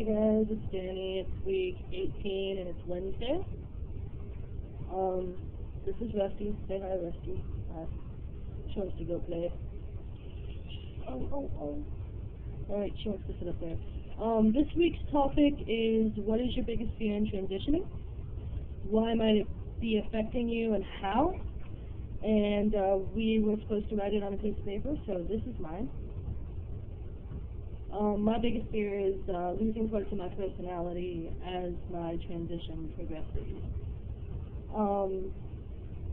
Hey guys, it's Danny. It's week 18 and it's Wednesday. This is Rusty. Say hi, Rusty. She wants to go play. Oh. Alright, she wants to sit up there. This week's topic is, what is your biggest fear in transitioning? Why might it be affecting you and how? And we were supposed to write it on a piece of paper, so this is mine. My biggest fear is losing parts of my personality as my transition progresses.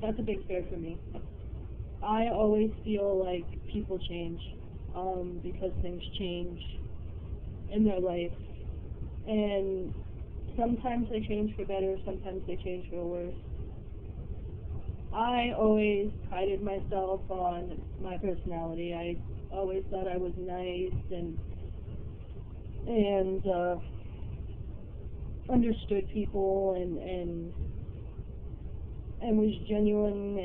That's a big fear for me. I always feel like people change because things change in their life. And sometimes they change for better, sometimes they change for worse. I always prided myself on my personality. I always thought I was nice and understood people and was genuine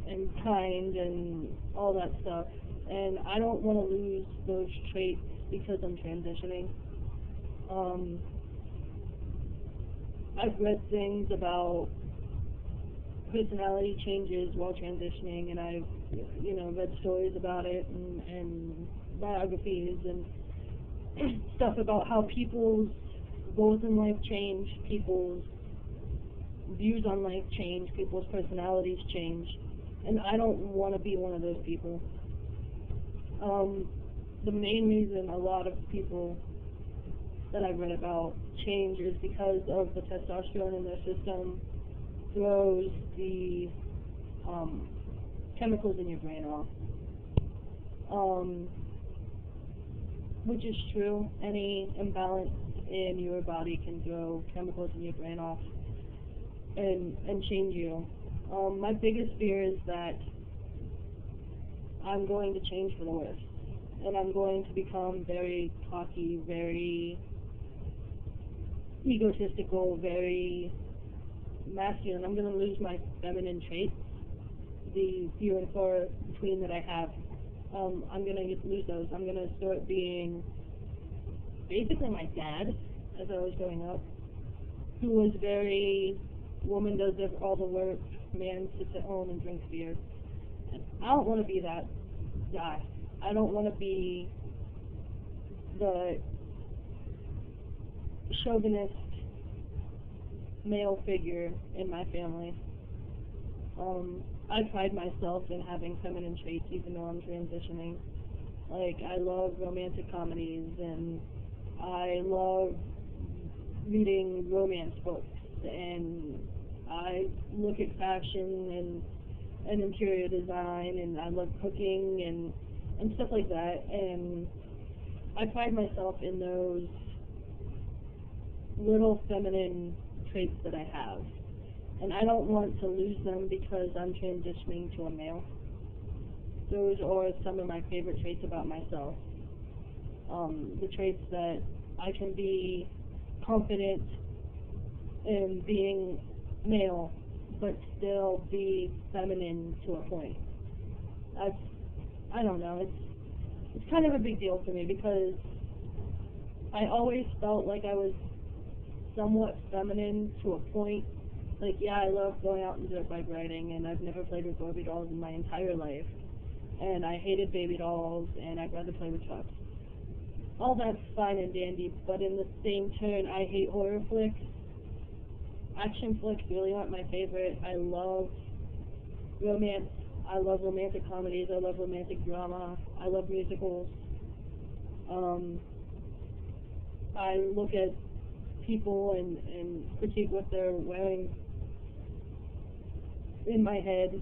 and kind and all that stuff. And I don't want to lose those traits because I'm transitioning. I've read things about personality changes while transitioning, and I've read stories about it and biographies and stuff about how people's goals in life change, people's views on life change, people's personalities change, and I don't want to be one of those people. The main reason a lot of people that I've read about change is because of the testosterone in their system throws the chemicals in your brain off. Which is true. Any imbalance in your body can throw chemicals in your brain off and change you. My biggest fear is that I'm going to change for the worse. And I'm going to become very cocky, very egotistical, very masculine. I'm going to lose my feminine traits, the few and far between that I have. I'm going to lose those. I'm going to start being basically my dad as I was growing up, who was very, woman does all the work, man sits at home and drinks beer. And I don't want to be that guy. I don't want to be the chauvinist male figure in my family. I pride myself in having feminine traits even though I'm transitioning. Like, I love romantic comedies and I love reading romance books, and I look at fashion and interior design, and I love cooking and stuff like that, and I pride myself in those little feminine traits that I have. And I don't want to lose them because I'm transitioning to a male. Those are some of my favorite traits about myself. The traits that I can be confident in being male, but still be feminine to a point. I don't know, it's kind of a big deal for me because I always felt like I was somewhat feminine to a point. Like, yeah, I love going out and dirt bike riding, and I've never played with Barbie dolls in my entire life. And I hated baby dolls, and I'd rather play with trucks. All that's fine and dandy, but in the same turn, I hate horror flicks. Action flicks really aren't my favorite. I love romance. I love romantic comedies. I love romantic drama. I love musicals. I look at people and critique what they're wearing in my head.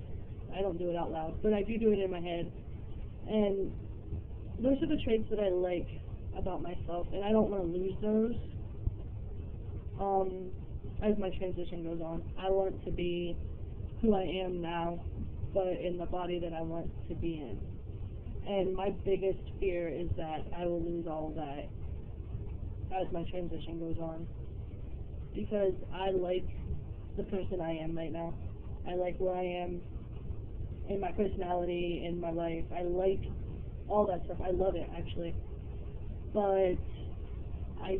I don't do it out loud, but I do it in my head. And those are the traits that I like about myself, and I don't want to lose those as my transition goes on. I want to be who I am now, but in the body that I want to be in. And my biggest fear is that I will lose all of that as my transition goes on, because I like the person I am right now. I like where I am in my personality, in my life. I like all that stuff. I love it, actually. But I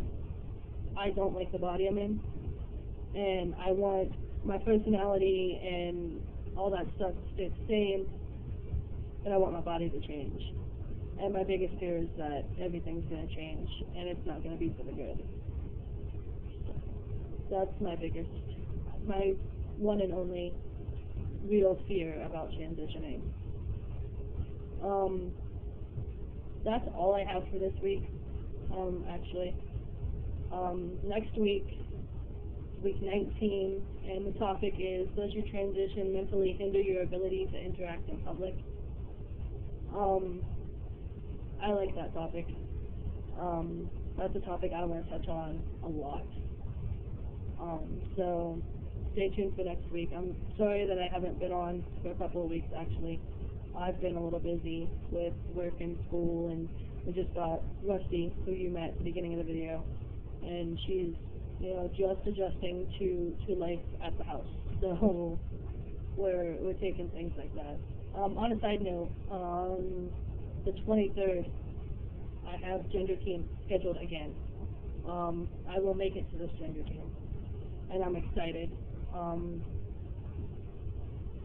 I don't like the body I'm in, and I want my personality and all that stuff to stay the same, and I want my body to change. And my biggest fear is that everything's going to change, and it's not going to be for the good. That's my one and only real fear about transitioning. That's all I have for this week, actually. Next week, week 19, and the topic is, does your transition mentally hinder your ability to interact in public? I like that topic. That's a topic I want to touch on a lot. So stay tuned for next week. I'm sorry that I haven't been on for a couple of weeks, actually. I've been a little busy with work and school, and we just got Rusty, who you met at the beginning of the video, and she's, just adjusting to life at the house. So we're taking things like that. On a side note, on the 23rd, I have gender team scheduled again. I will make it to this gender team, and I'm excited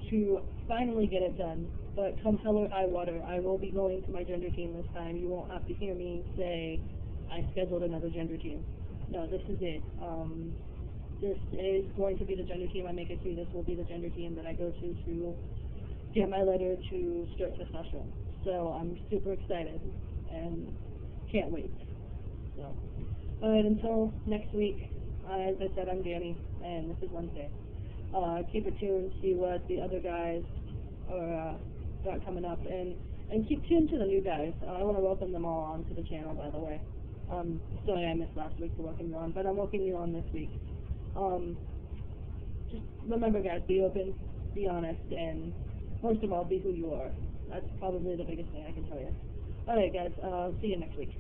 to finally get it done. But come hell or high water, I will be going to my gender team this time. You won't have to hear me say I scheduled another gender team. No, this is it. This is going to be the gender team I make it to. This will be the gender team that I go to get my letter to start testosterone. So I'm super excited and can't wait. So, alright, until next week, as I said, I'm Danny, and this is Wednesday. Keep it tuned, see what the other guys are got coming up, and keep tuned to the new guys. I want to welcome them all onto the channel, by the way. Sorry I missed last week to welcome you on, but I'm welcoming you on this week. Just remember, guys, be open, be honest, and most of all, be who you are. That's probably the biggest thing I can tell you. Alright, guys, see you next week.